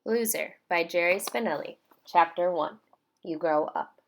Loser by Jerry Spinelli. Chapter 1. You Grow Up.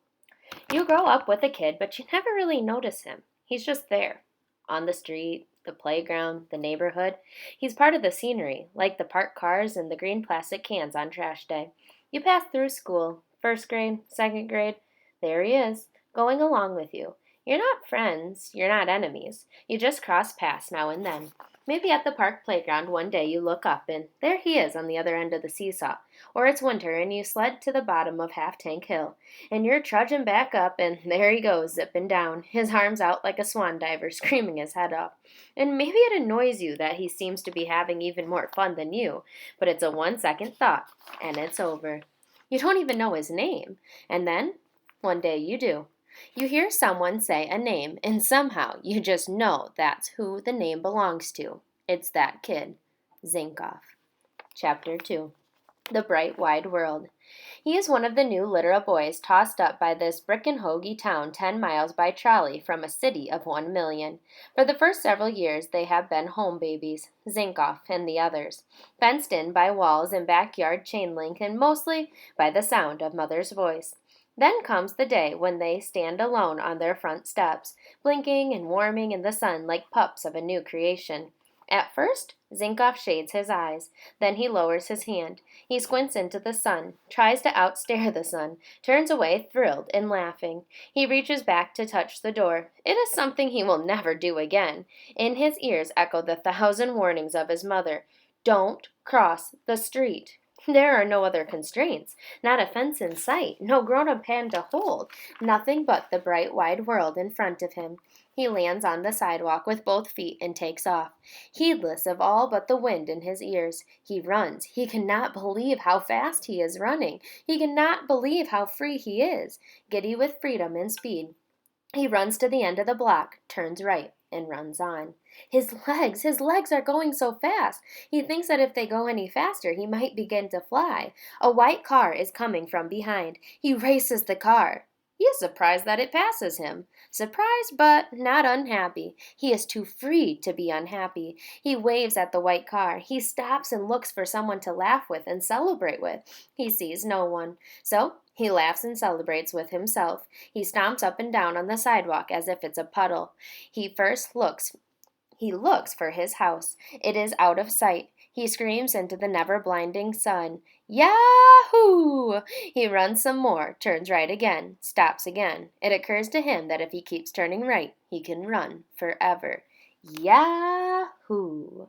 You grow up with a kid, but you never really notice him. He's just there. On the street, the playground, the neighborhood. He's part of the scenery, like the parked cars and the green plastic cans on trash day. You pass through school, first grade, second grade. There he is, going along with you. You're not friends, you're not enemies. You just cross paths now and then. Maybe at the park playground one day you look up and there he is on the other end of the seesaw. Or it's winter and you sled to the bottom of Half Tank Hill and you're trudging back up, and there he goes, zipping down, his arms out like a swan diver, screaming his head off. And maybe it annoys you that he seems to be having even more fun than you, but it's a 1 second thought, and it's over. You don't even know his name. And then, one day you do. You hear someone say a name, and somehow you just know that's who the name belongs to. It's that kid, Zinkoff. Chapter 2. The Bright Wide World. He is one of the new litter of boys tossed up by this brick and hoagie town 10 miles by trolley from a city of 1 million. For the first several years they have been home babies, Zinkoff and the others, fenced in by walls and backyard chain link and mostly by the sound of mother's voice. Then comes the day when they stand alone on their front steps, blinking and warming in the sun like pups of a new creation. At first, Zinkoff shades his eyes. Then he lowers his hand. He squints into the sun, tries to outstare the sun, turns away thrilled and laughing. He reaches back to touch the door. It is something he will never do again. In his ears echo the 1,000 warnings of his mother. Don't cross the street. There are no other constraints, not a fence in sight, no grown-up hand to hold, nothing but the bright wide world in front of him. He lands on the sidewalk with both feet and takes off, heedless of all but the wind in his ears. He runs. He cannot believe how fast he is running. He cannot believe how free he is, giddy with freedom and speed. He runs to the end of the block, turns right, and runs on. His legs are going so fast. He thinks that if they go any faster, he might begin to fly. A white car is coming from behind. He races the car. He is surprised that it passes him. Surprised, but not unhappy. He is too free to be unhappy. He waves at the white car. He stops and looks for someone to laugh with and celebrate with. He sees no one. So he laughs and celebrates with himself. He stomps up and down on the sidewalk as if it's a puddle. He looks for his house. It is out of sight. He screams into the never-blinding sun. Yahoo! He runs some more, turns right again, stops again. It occurs to him that if he keeps turning right, he can run forever. Yahoo!